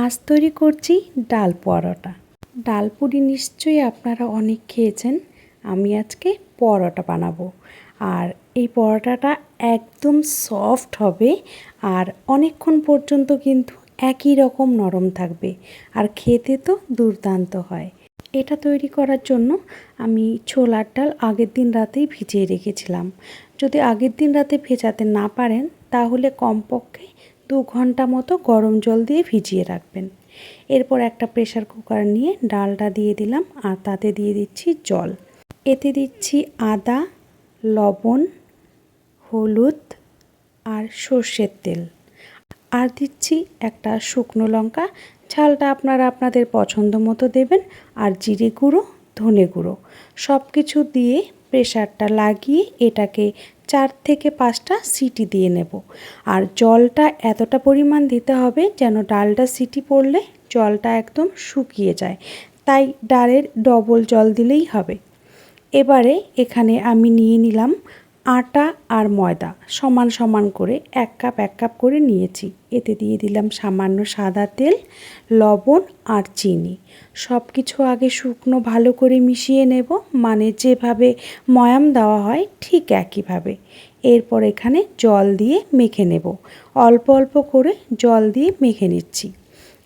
আজ তৈরি করছি ডাল পরোটা। ডাল পুরি নিশ্চয়ই আপনারা অনেক খেয়েছেন। আমি আজকে পরোটা বানাবো। আর এই পরোটাটা একদম সফট হবে আর অনেকক্ষণ পর্যন্ত কিন্তু একই রকম নরম থাকবে আর খেতে তো দুর্দান্ত হয়। এটা তৈরি করার জন্য আমি ছোলার ডাল আগের দিন রাতেই ভিজিয়ে রেখেছিলাম। যদি আগের দিন রাতে ভেজাতে না পারেন তাহলে কমপক্ষে 2 ঘন্টা মতো গরম জল দিয়ে ভিজিয়ে রাখবেন। এরপর একটা প্রেসার কুকার নিয়ে ডালটা দিয়ে দিলাম আর তাতে দিয়ে দিচ্ছি জল। এতে দিচ্ছি আদা, লবণ, হলুদ আর সর্ষের তেল। আর দিচ্ছি একটা শুকনো লঙ্কা, ঝালটা আপনারা আপনাদের পছন্দ মতো দেবেন। আর জিরে গুঁড়ো, ধনে গুঁড়ো সব কিছু দিয়ে প্রেসারটা লাগিয়ে এটাকে 4 থেকে 5টা সিটি দিয়ে নেব। আর জলটা এতটা পরিমাণ দিতে হবে যেন ডালটা সিটি পড়লে জলটা একদম শুকিয়ে যায়, তাই ডালের ডবল জল দিলেই হবে। এবারে এখানে আমি নিয়ে নিলাম আটা আর ময়দা সমান সমান করে 1 কাপ করে নিয়েছি। এতে দিয়ে দিলাম সামান্য সাদা তেল, লবণ আর চিনি। সব কিছু আগে শুকনো ভালো করে মিশিয়ে নেব, মানে যেভাবে ময়াম দেওয়া হয় ঠিক একইভাবে। এরপর এখানে জল দিয়ে মেখে নেব। অল্প অল্প করে জল দিয়ে মেখে নিচ্ছি।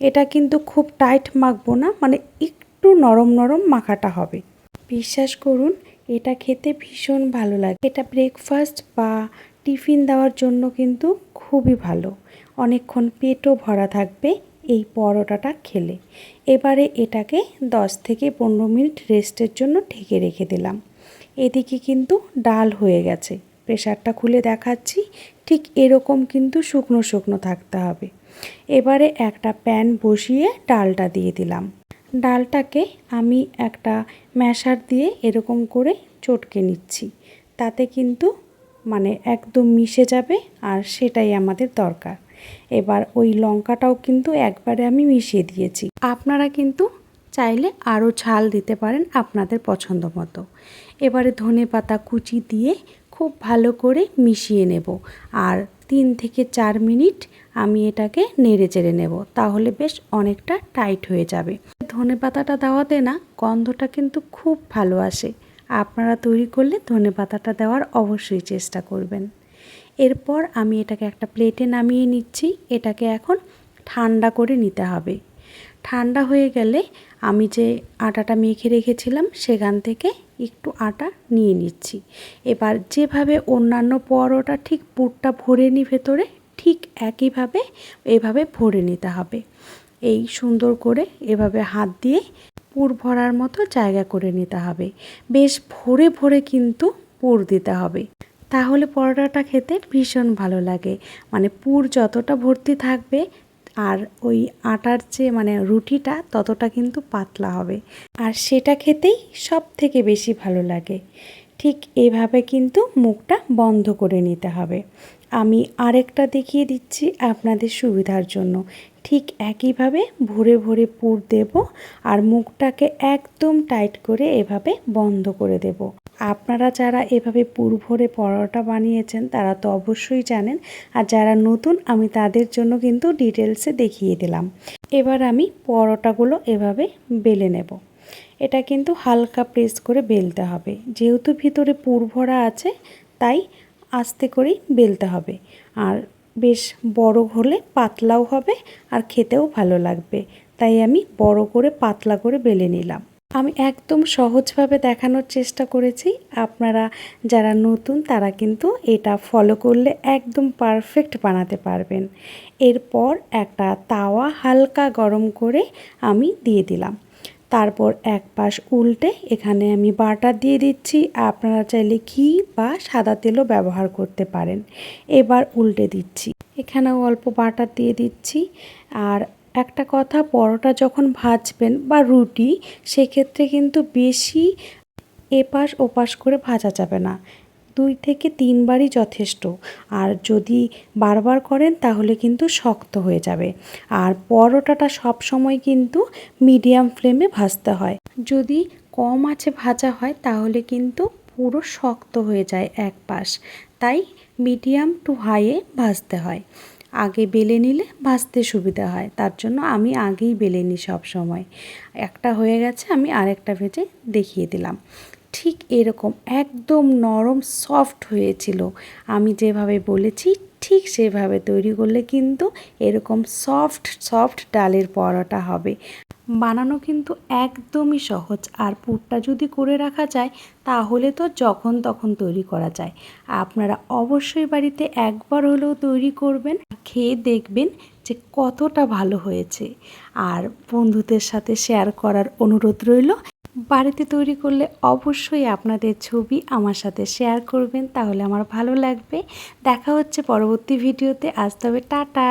এটা কিন্তু খুব টাইট মাখবো না, মানে একটু নরম নরম মাখাটা হবে। বিশ্বাস করুন, এটা খেতে ভীষণ ভালো লাগে। এটা ব্রেকফাস্ট বা টিফিন দেওয়ার জন্য কিন্তু খুবই ভালো। অনেকক্ষণ পেটও ভরা থাকবে এই পরোটাটা খেলে। এবারে এটাকে 10 থেকে 15 মিনিট রেস্টের জন্য ঢেকে রেখে দিলাম। এদিকে কিন্তু ডাল হয়ে গেছে। প্রেসারটা খুলে দেখাচ্ছি, ঠিক এরকম কিন্তু শুকনো শুকনো থাকতে হবে। এবারে একটা প্যান বসিয়ে ডালটা দিয়ে দিলাম। ডালটাকে আমি একটা ম্যাশার দিয়ে এরকম করে চটকে নিচ্ছি। তাতে কিন্তু মানে একদম মিশে যাবে, আর সেটাই আমাদের দরকার। এবার ওই লঙ্কাটাও কিন্তু একবারে আমি মিশিয়ে দিয়েছি। আপনারা কিন্তু চাইলে আরও ঝাল দিতে পারেন আপনাদের পছন্দ মতো। এবারে ধনেপাতা কুচি দিয়ে খুব ভালো করে মিশিয়ে নেব। আর 3 থেকে 4 মিনিট আমি এটাকে নেড়ে চেড়ে নেব, তাহলে বেশ অনেকটা টাইট হয়ে যাবে। ধনেপাতাটা দেওয়াতে না গন্ধটা কিন্তু খুব ভালো আসে। আপনারা তৈরি করলে ধনেপাতাটা দেওয়ার অবশ্যই চেষ্টা করবেন। এরপর আমি এটাকে একটা প্লেটে নামিয়ে নিচ্ছি। এটাকে এখন ঠান্ডা করে নিতে হবে। ঠান্ডা হয়ে গেলে আমি যে আটাটা মেখে রেখেছিলাম সেখান থেকে একটু আটা নিয়ে নিচ্ছি। এবার যেভাবে অন্যান্য পরোটা ঠিক পুরটা ভরে নিই ভেতরে, ঠিক একইভাবে এভাবে ভরে নিতে হবে। এই সুন্দর করে এভাবে হাত দিয়ে পুর ভরার মতো জায়গা করে নিতে হবে। বেশ ভরে ভরে কিন্তু পুর দিতে হবে, তাহলে পরোটাটা খেতে ভীষণ ভালো লাগে। মানে পুর যতটা ভর্তি থাকবে আর ওই আটার যে মানে রুটিটা ততটা কিন্তু পাতলা হবে, আর সেটা খেতেই সব থেকে বেশি ভালো লাগে। ঠিক এভাবে কিন্তু মুখটা বন্ধ করে নিতে হবে। আমি আরেকটা দেখিয়ে দিচ্ছি আপনাদের সুবিধার জন্য। ঠিক একইভাবে ভরে ভরে পুর দেব আর মুখটাকে একদম টাইট করে এভাবে বন্ধ করে দেব। আপনারা যারা এভাবে পুর ভরে পরোটা বানিয়েছেন তারা তো অবশ্যই জানেন, আর যারা নতুন আমি তাদের জন্য কিন্তু ডিটেলসে দেখিয়ে দিলাম। এবার আমি পরোটাগুলো এভাবে বেলে নেব। এটা কিন্তু হালকা প্রেস করে বেলতে হবে, যেহেতু ভিতরে পুর ভরা আছে তাই আস্তে করেই বেলতে হবে। আর বেশ বড় হলে পাতলাও হবে আর খেতেও ভালো লাগবে, তাই আমি বড় করে পাতলা করে বেলে নিলাম। আমি একদম সহজভাবে দেখানোর চেষ্টা করেছি। আপনারা যারা নতুন তারা কিন্তু এটা ফলো করলে একদম পারফেক্ট বানাতে পারবেন। এরপর একটা তাওয়া হালকা গরম করে আমি দিয়ে দিলাম। তারপর এক পাশ উল্টে এখানে আমি বাটার দিয়ে দিচ্ছি। আপনারা চাইলে ঘি বা সাদা তেলও ব্যবহার করতে পারেন। এবার উল্টে দিচ্ছি, এখানেও অল্প বাটার দিয়ে দিচ্ছি। আর একটা কথা, পরোটা যখন ভাজবেন বা রুটি, সেক্ষেত্রে কিন্তু বেশি এপাশ ওপাশ করে ভাজা যাবে না। 2 থেকে 3 বারই যথেষ্ট। আর যদি বারবার করেন তাহলে কিন্তু শক্ত হয়ে যাবে। আর পরোটাটা সব সময় কিন্তু মিডিয়াম ফ্লেমে ভাজতে হয়। যদি কম আঁচে ভাজা হয় তাহলে কিন্তু পুরো শক্ত হয়ে যায় এক পাশ, তাই মিডিয়াম টু হাইয়ে ভাজতে হয়। আগে বেলে নিলে ভাজতে সুবিধা হয়, তার জন্য আমি আগেই বেলে নিই সব সময়। একটা হয়ে গেছে, আমি আরেকটা ভেজে দেখিয়ে দিলাম। ঠিক এরকম একদম নরম সফট হয়েছিল। আমি যেভাবে বলেছি ঠিক সেভাবে তৈরি করলে কিন্তু এরকম সফট সফট ডালের পরোটা হবে। বানানো কিন্তু একদমই সহজ, আর পুরটা যদি করে রাখা যায় তাহলে তো যখন তখন তৈরি করা যায়। আপনারা অবশ্যই বাড়িতে একবার হলেও তৈরি করবেন, খেয়ে দেখবেন যে কতটা ভালো হয়েছে। আর বন্ধুদের সাথে শেয়ার করার অনুরোধ রইল। বাড়িতে তৈরি করলে অবশ্যই আপনাদের ছবি আমার সাথে শেয়ার করবেন, তাহলে আমার ভালো লাগবে। দেখা হচ্ছে পরবর্তী ভিডিওতে। আজ তবে টাটা।